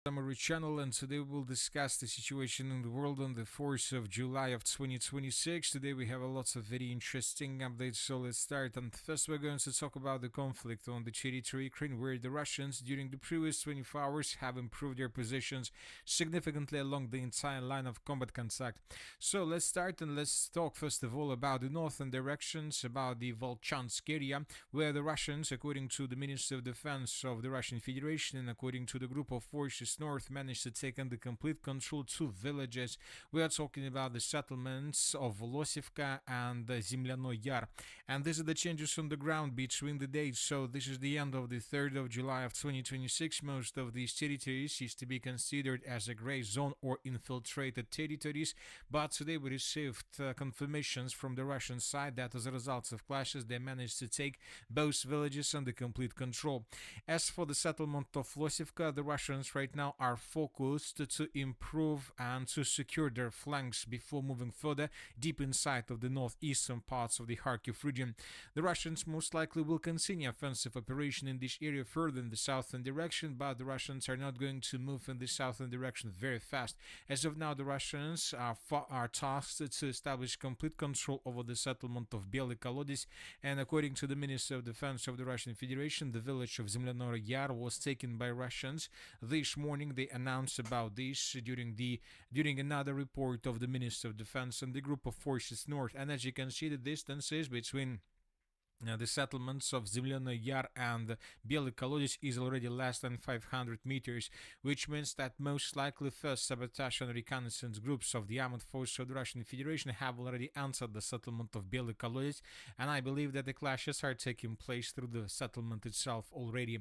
Summary channel, and today we'll discuss the situation in the world on the 4th of July of 2026. Today we have a lots of very interesting updates, so let's start. And first we're going to talk about the conflict on the territory Ukraine, where the Russians during the previous 24 hours have improved their positions significantly along the entire line of combat contact. So let's start and let's talk first of all about the northern directions, about the Volchansk area, where the Russians, according to the Minister of Defense of the Russian Federation and according to the group of forces north, managed to take under complete control two villages. We are talking about the settlements of Volosivka and Zemlyano Yar. And these are the changes on the ground between the dates. So this is the end of the 3rd of July of 2026. Most of these territories used to be considered as a gray zone or infiltrated territories. But today we received confirmations from the Russian side that as a result of clashes, they managed to take both villages under complete control. As for the settlement of Volosivka, the Russians right now are focused to improve and to secure their flanks before moving further deep inside of the northeastern parts of the Kharkiv region. The Russians most likely will continue offensive operation in this area further in the southern direction, but the Russians are not going to move in the southern direction very fast. As of now, the Russians are tasked to establish complete control over the settlement of Belый Kolodец, and according to the Minister of Defense of the Russian Federation, the village of Zemlyano Yar was taken by Russians. This morning they announced about this during another report of the Minister of Defense and the group of forces north. And as you can see, the distances between the settlements of Zemlyano Yar and Belый Kolodец is already less than 500 meters, which means that most likely first sabotage and reconnaissance groups of the armed forces of the Russian Federation have already entered the settlement of Belый Kolodец, and I believe that the clashes are taking place through the settlement itself already.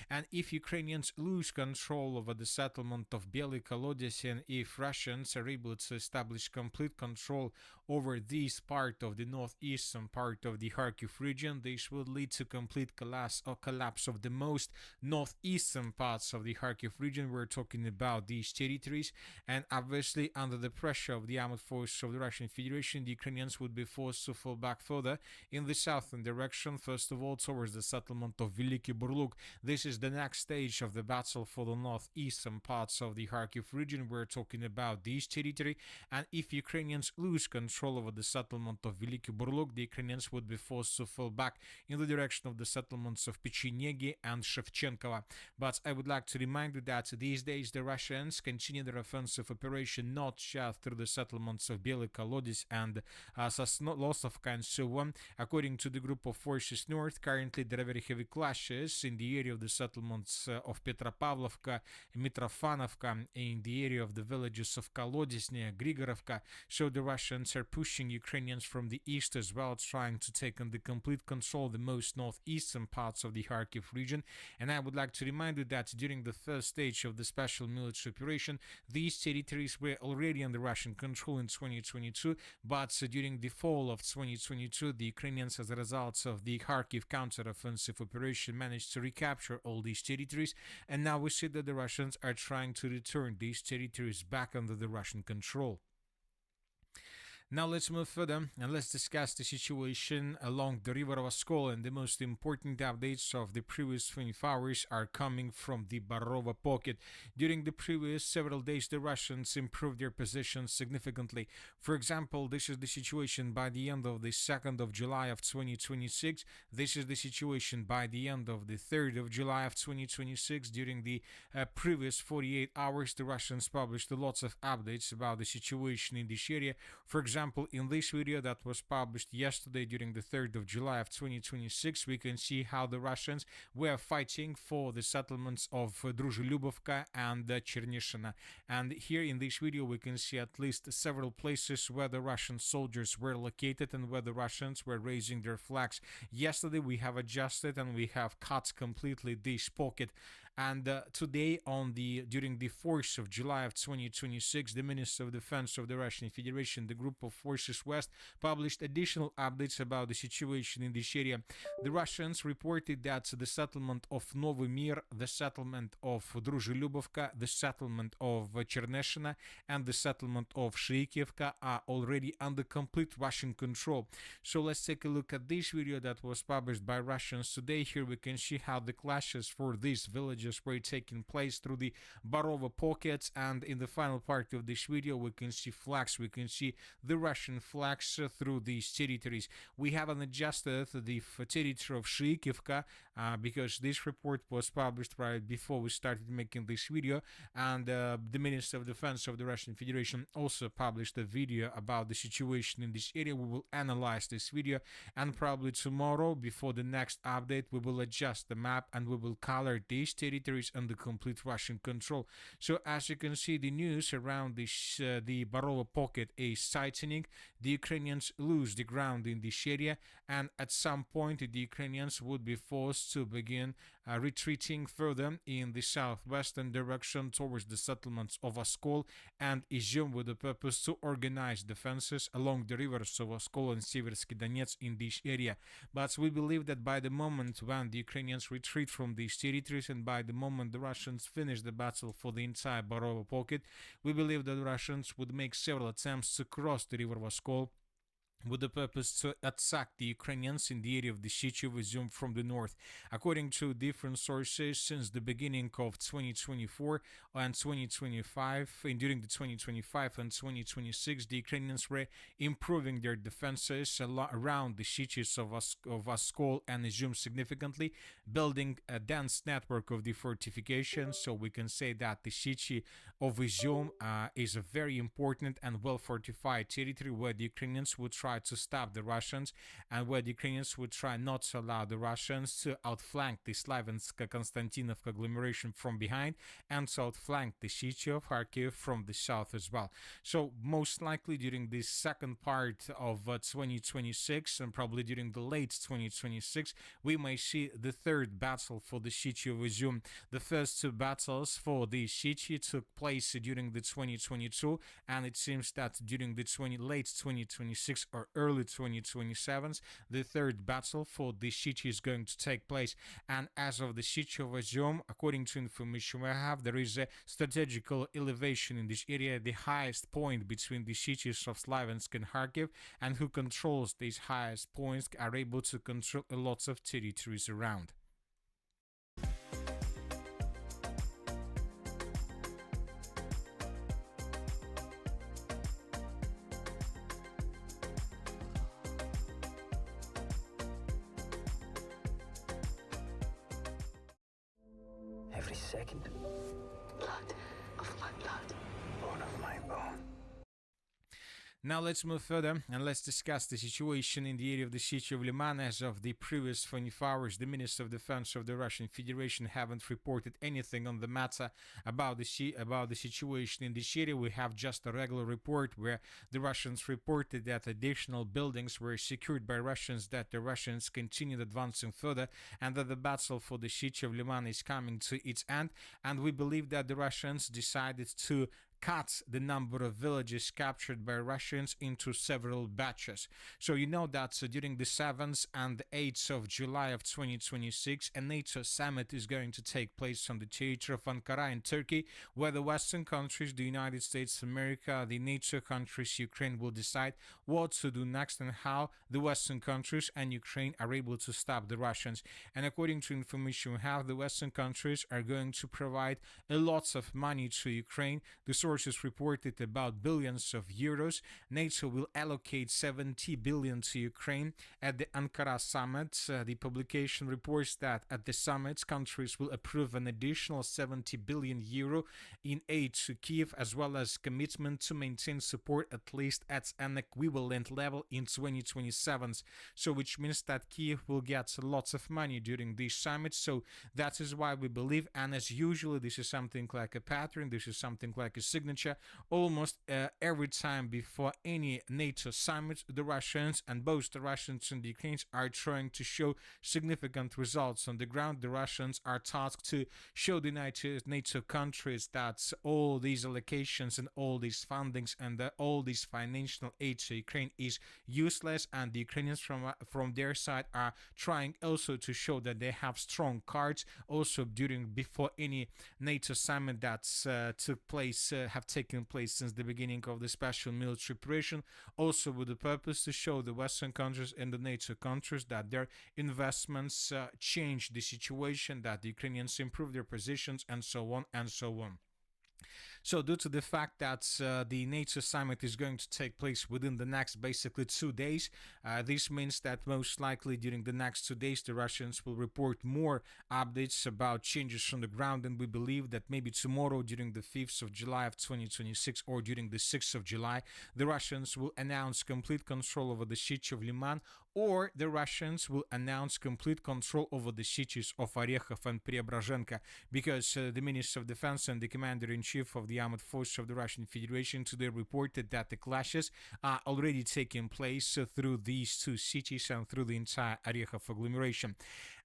And if Ukrainians lose control over the settlement of Belый Kolodец, and if Russians are able to establish complete control over this part of the northeastern part of the Kharkiv region, this would lead to complete collapse of the most northeastern parts of the Kharkiv region. We're talking about these territories, and obviously under the pressure of the armed forces of the Russian Federation, the Ukrainians would be forced to fall back further in the southern direction, first of all towards the settlement of Veliki Burluk. This is the next stage of the battle for the northeastern parts of the Kharkiv region. We're talking about this territory, and if Ukrainians lose control over the settlement of Veliki Burluk, the Ukrainians would be forced to fall back in the direction of the settlements of Pechenegi and Shevchenkovo. But I would like to remind you that these days the Russians continue their offensive operation not just through the settlements of Belый Kolodец and Sosnovka and so on. According to the group of forces north, currently there are very heavy clashes in the area of the settlements of Petropavlovka, Mitrofanovka, in the area of the villages of Kolodец near Grigorovka. So the Russians are pushing Ukrainians from the east as well, trying to take on the complete control the most northeastern parts of the Kharkiv region. And I would like to remind you that during the first stage of the special military operation, these territories were already under Russian control in 2022, but during the fall of 2022, the Ukrainians, as a result of the Kharkiv counteroffensive operation, managed to recapture all these territories, and now we see that the Russians are trying to return these territories back under the Russian control. Now let's move further and let's discuss the situation along the river Oskol, and the most important updates of the previous 24 hours are coming from the Barova pocket. During the previous several days, the Russians improved their positions significantly. For example, this is the situation by the end of the 2nd of July of 2026. This is the situation by the end of the 3rd of July of 2026. During the previous 48 hours, the Russians published lots of updates about the situation in this area. For example, in this video that was published yesterday during the 3rd of July of 2026, we can see how the Russians were fighting for the settlements of Druzhelyubovka and Chernishina. And here in this video we can see at least several places where the Russian soldiers were located and where the Russians were raising their flags. Yesterday we have adjusted and we have cut completely this pocket. And today during the 4th of July of 2026, the Minister of Defense of the Russian Federation, the group of Forces West, published additional updates about the situation in this area. The Russians reported that the settlement of Novy Mir, the settlement of Druzhelyubovka, the settlement of Cherneshina, and the settlement of Sheikievka are already under complete Russian control. So let's take a look at this video that was published by Russians today. Here we can see how the clashes for these villages villages were taking place through the Barova pockets. And in the final part of this video, we can see flags. We can see the Russian flags through these territories. We haven't adjusted the territory of Shikivka because this report was published right before we started making this video, and the Minister of Defense of the Russian Federation also published a video about the situation in this area. We will analyze this video, and probably tomorrow, before the next update, we will adjust the map and we will color these territories under complete Russian control. So as you can see, the news around this, the Barova pocket is tightening. The Ukrainians lose the ground in this area, and at some point the Ukrainians would be forced to begin retreating further in the southwestern direction towards the settlements of Oskol and Izum, with the purpose to organize defenses along the rivers of Oskol and Seversky Donetsk in this area. But we believe that by the moment when the Ukrainians retreat from these territories, and by the moment the Russians finish the battle for the entire Barova pocket, we believe that the Russians would make several attempts to cross the river Oskol with the purpose to attack the Ukrainians in the area of the Sychyv Izum from the north. According to different sources, since the beginning of 2024 and 2025, and during the 2025 and 2026, the Ukrainians were improving their defenses around the Sychyvs of Oskol and Izum significantly, building a dense network of the fortifications. So we can say that the Sychyv of Izum is a very important and well-fortified territory where the Ukrainians would try to stop the Russians, and where the Ukrainians would try not to allow the Russians to outflank the Slavensk-Konstantinovka agglomeration from behind, and to outflank the Sychyv of Kharkiv from the south as well. So most likely during this second part of 2026, and probably during the late 2026, we may see the third battle for the Sychyv of Izum. The first two battles for the Sychyv took place during the 2022, and it seems that during the late 2026 or early 2027, the third battle for the Sychyv is going to take place. And as of the Sychyv of Izum, according to information we have, there is a strategical elevation in this area, the highest point between the Sychyvs of Slavensk and Kharkiv, and who controls these highest points are able to control lots of territories around. Every second. Blood of my blood. Bone of my bone. Now let's move further and let's discuss the situation in the area of the Sychyv of Liman. As of the previous 24 hours, the Minister of Defense of the Russian Federation haven't reported anything on the matter about the situation in this area. We have just a regular report where the Russians reported that additional buildings were secured by Russians, that the Russians continued advancing further, and that the battle for the Sychyv of Liman is coming to its end. And we believe that the Russians decided to cut the number of villages captured by Russians into several batches. So you know that during the 7th and 8th of July of 2026, a NATO summit is going to take place on the territory of Ankara in Turkey, where the Western countries, the United States of America, the NATO countries, Ukraine, will decide what to do next and how the Western countries and Ukraine are able to stop the Russians. And according to information we have, the Western countries are going to provide a lot of money to Ukraine. The sources reported about billions of euros. NATO will allocate 70 billion to Ukraine at the Ankara summit. The publication reports that at the summit, countries will approve an additional 70 billion euro in aid to Kiev, as well as commitment to maintain support at least at an equivalent level in 2027. So which means that Kiev will get lots of money during this summit. So that is why we believe, and as usually, this is something like a pattern, this is something like a signature. Almost every time before any NATO summit, the Russians, and both the Russians and the Ukrainians, are trying to show significant results on the ground. The Russians are tasked to show the NATO countries that all these allocations and all these fundings and all this financial aid to Ukraine is useless, and the Ukrainians from their side are trying also to show that they have strong cards also before any NATO summit that took place have taken place since the beginning of the special military operation, also with the purpose to show the Western countries and the NATO countries that their investments change the situation, that the Ukrainians improve their positions, and so on and so on. So, due to the fact that the NATO summit is going to take place within the next basically 2 days, this means that most likely during the next 2 days the Russians will report more updates about changes on the ground, and we believe that maybe tomorrow during the 5th of July of 2026 or during the 6th of July, the Russians will announce complete control over the city of Liman, or the Russians will announce complete control over the cities of Orekhov and Preobrazhenka, because the Minister of Defense and the Commander-in-Chief of the Armed Forces of the Russian Federation today reported that the clashes are already taking place through these two cities and through the entire Orekhov agglomeration.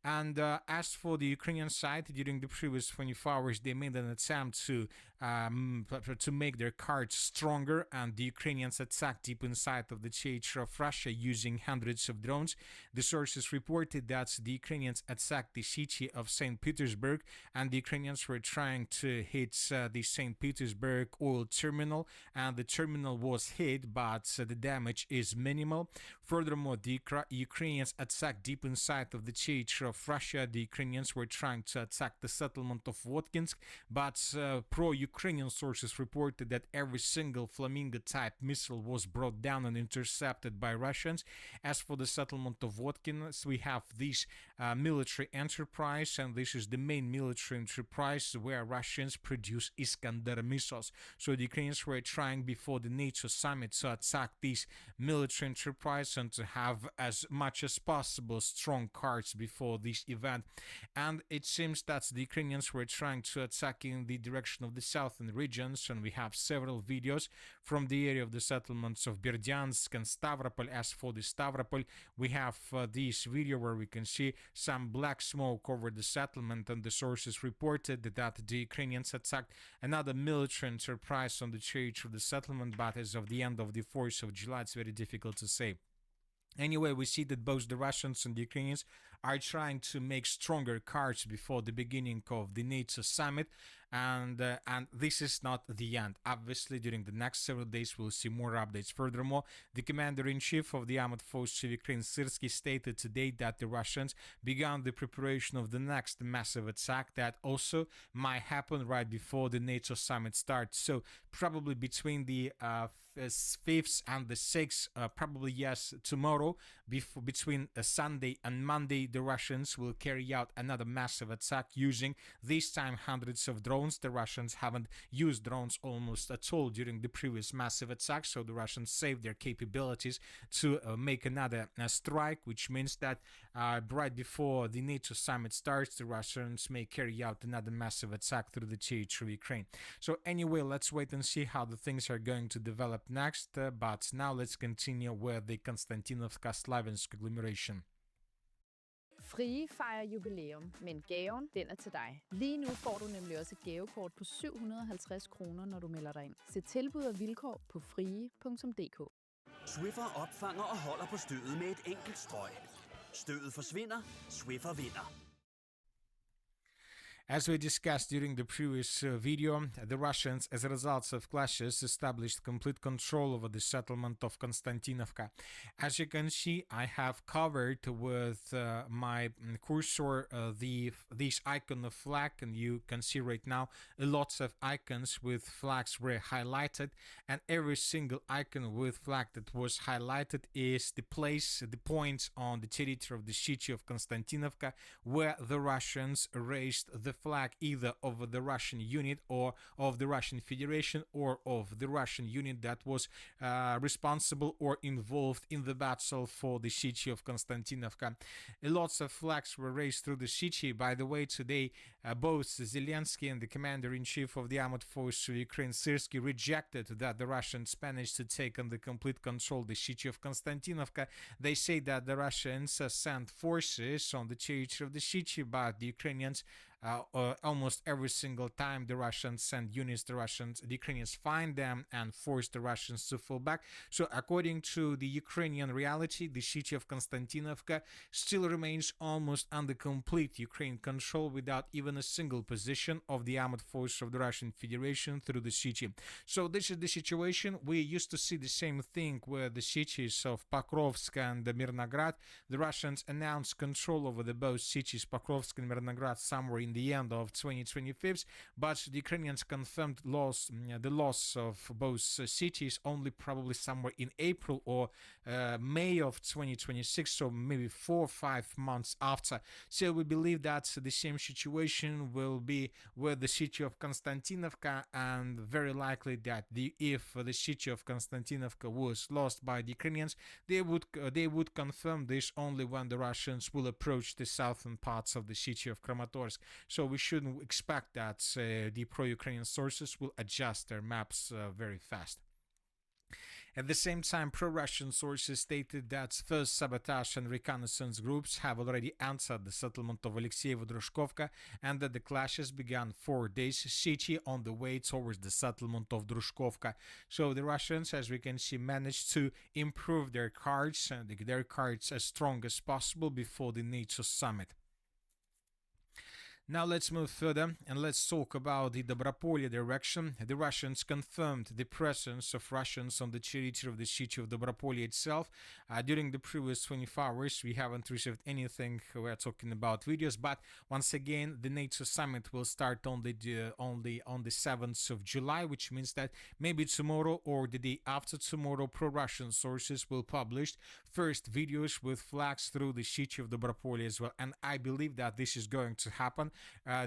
And as for the Ukrainian side, during the previous 24 hours, they made an attempt to make their cards stronger, and the Ukrainians attacked deep inside of the theater of Russia using hundreds of drones. The sources reported that the Ukrainians attacked the city of St. Petersburg, and the Ukrainians were trying to hit the St. Petersburg oil terminal, and the terminal was hit, but the damage is minimal. Furthermore, the Ukrainians attacked deep inside of the theater of Russia. The Ukrainians were trying to attack the settlement of Votkinsk, but pro-Ukrainian sources reported that every single Flamingo-type missile was brought down and intercepted by Russians. As for the settlement of Votkinsk, we have this military enterprise, and this is the main military enterprise where Russians produce Iskander missiles. So the Ukrainians were trying before the NATO summit to attack this military enterprise and to have as much as possible strong cards before this event. And it seems that the Ukrainians were trying to attack in the direction of the southern regions, and we have several videos from the area of the settlements of Berdyansk and Stavropol. As for the Stavropol, we have this video where we can see some black smoke over the settlement, and the sources reported that the Ukrainians attacked another military enterprise on the territory of the settlement, but as of the end of the 4th of July, it's very difficult to say. Anyway, we see that both the Russians and the Ukrainians are trying to make stronger cards before the beginning of the NATO summit, and this is not the end. Obviously, during the next several days, we'll see more updates. Furthermore, the Commander-in-Chief of the Armed Forces of Ukraine, Syrsky, stated today that the Russians began the preparation of the next massive attack that also might happen right before the NATO summit starts. So probably between the 5th and the 6th, probably yes, tomorrow, between Sunday and Monday, the Russians will carry out another massive attack using this time hundreds of drones. The Russians haven't used drones almost at all during the previous massive attack, so the Russians saved their capabilities to make another strike, which means that right before the NATO summit starts, the Russians may carry out another massive attack through the territory of Ukraine. So anyway, let's wait and see how the things are going to develop next, but now let's continue with the Konstantinovka-Slaviansk agglomeration. Frie fejrer jubilæum, men gaven, den er til dig. Lige nu får du nemlig også et gavekort på 750 kroner, når du melder dig ind. Se tilbud og vilkår på frie.dk. Swiffer opfanger og holder på stødet med et enkelt strøg. Stødet forsvinder, Swiffer vinder. As we discussed during the previous video, the Russians, as a result of clashes, established complete control over the settlement of Konstantinovka. As you can see, I have covered with my cursor this icon of flag, and you can see right now lots of icons with flags were highlighted, and every single icon with flag that was highlighted is the place, the point on the territory of the city of Konstantinovka where the Russians raised the flag either of the Russian unit or of the Russian Federation or of the Russian unit that was responsible or involved in the battle for the city of Konstantinovka. Lots of flags were raised through the city. By the way, today both Zelensky and the Commander-in-Chief of the Armed Forces of Ukraine, Syrsky, rejected that the Russians managed to take on the complete control of the city of Konstantinovka. They say that the Russians sent forces on the territory of the city, but the Ukrainians almost every single time the Russians send units, the Ukrainians find them and force the Russians to fall back. So according to the Ukrainian reality, the city of Konstantinovka still remains almost under complete Ukraine control without even a single position of the armed force of the Russian Federation through the city. So this is the situation. We used to see the same thing with the cities of Pokrovsk and Mirnograd. The Russians announced control over the both cities, Pokrovsk and Mirnograd, somewhere in the end of 2025, but the Ukrainians confirmed the loss of both cities only probably somewhere in April or May of 2026, so maybe 4 or 5 months after. So we believe that the same situation will be with the city of Konstantinovka, and very likely that if the city of Konstantinovka was lost by the Ukrainians, they would confirm this only when the Russians will approach the southern parts of the city of Kramatorsk. So we shouldn't expect that the pro-Ukrainian sources will adjust their maps very fast. At the same time, pro-Russian sources stated that first sabotage and reconnaissance groups have already entered the settlement of Alexeyevo-Drushkovka and that the clashes began 4 days city on the way towards the settlement of Drushkovka. So the Russians, as we can see, managed to improve their cards as strong as possible before the NATO summit. Now let's move further and let's talk about the Dobropolye direction. The Russians confirmed the presence of Russians on the territory of the city of Dobropolye itself. During the previous 24 hours, we haven't received anything. We're talking about videos, but once again, the NATO summit will start only on the 7th of July, which means that maybe tomorrow or the day after tomorrow, pro-Russian sources will publish first videos with flags through the city of Dobropolye as well. And I believe that this is going to happen.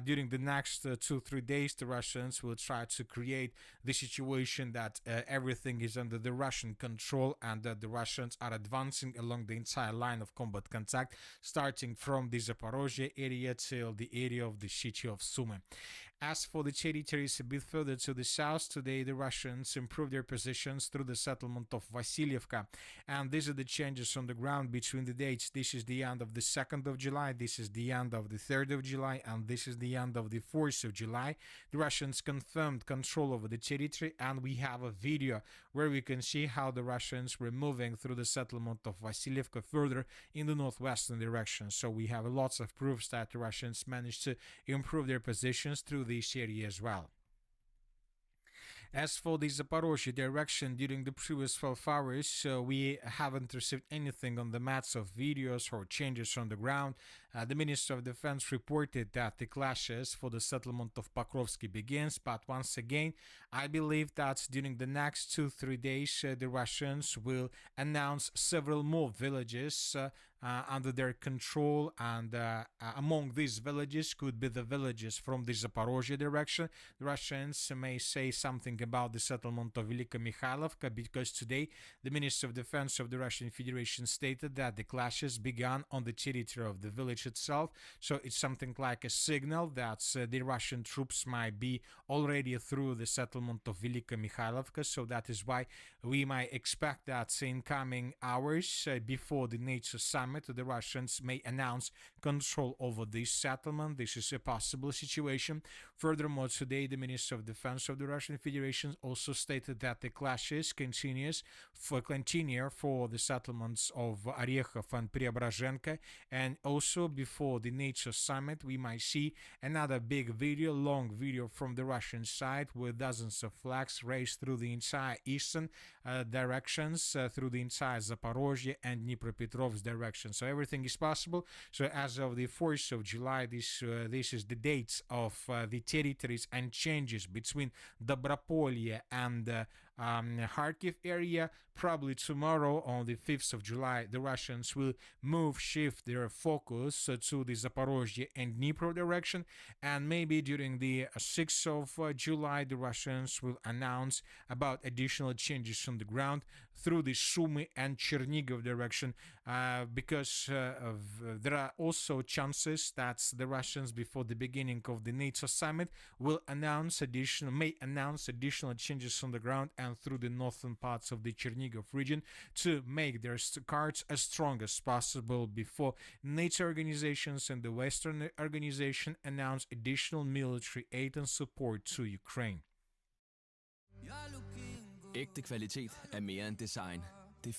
During the next 2-3 days, the Russians will try to create the situation that everything is under the Russian control and that the Russians are advancing along the entire line of combat contact, starting from the Zaporozhye area till the area of the city of Sumy. As for the territories a bit further to the south, today the Russians improved their positions through the settlement of Vasilievka, and these are the changes on the ground between the dates. This is the end of the 2nd of July, this is the end of the 3rd of July, and this is the end of the 4th of July. The Russians confirmed control over the territory, and we have a video where we can see how the Russians were moving through the settlement of Vasilievka further in the northwestern direction. So we have lots of proofs that the Russians managed to improve their positions through this area as well. As for the Zaporozhye direction, during the previous 12 hours, we haven't received anything on the maps of videos or changes on the ground. The Minister of Defense reported that the clashes for the settlement of Pokrovsky begins, but once again, I believe that during the next 2-3 days, the Russians will announce several more villages under their control, and among these villages could be the villages from the Zaporozhye direction. The Russians may say something about the settlement of Velika Mikhailovka, because today the Minister of Defense of the Russian Federation stated that the clashes began on the territory of the village itself. So it's something like a signal that the Russian troops might be already through the settlement of Velika Mikhailovka. So that is why we might expect that in coming hours before the NATO summit, the Russians may announce control over this settlement. This is a possible situation. Furthermore, today the Minister of Defense of the Russian Federation also stated that the clashes continue for the settlements of Orekhov and Preobrazhenka, and also before the NATO summit we might see another big video, long video from the Russian side with dozens of flags raised through the entire eastern directions, through the entire Zaporozhye and Dnipropetrovsk direction. So everything is possible. So as of the 4th of July, this is the dates of the territories and changes between Dobropolye and Kharkiv area. Probably tomorrow on the 5th of July, the Russians will shift their focus to the Zaporozhye and Dnipro direction, and maybe during the 6th of July, the Russians will announce about additional changes on the ground through the Sumy and Chernigov direction, because there are also chances that the Russians, before the beginning of the NATO summit, may announce additional changes on the ground, and expand through the northern parts of the Chernigov region to make their cards as strong as possible before NATO organizations and the Western organization announce additional military aid and support to Ukraine. Ægte kvalitet er mere end design. Det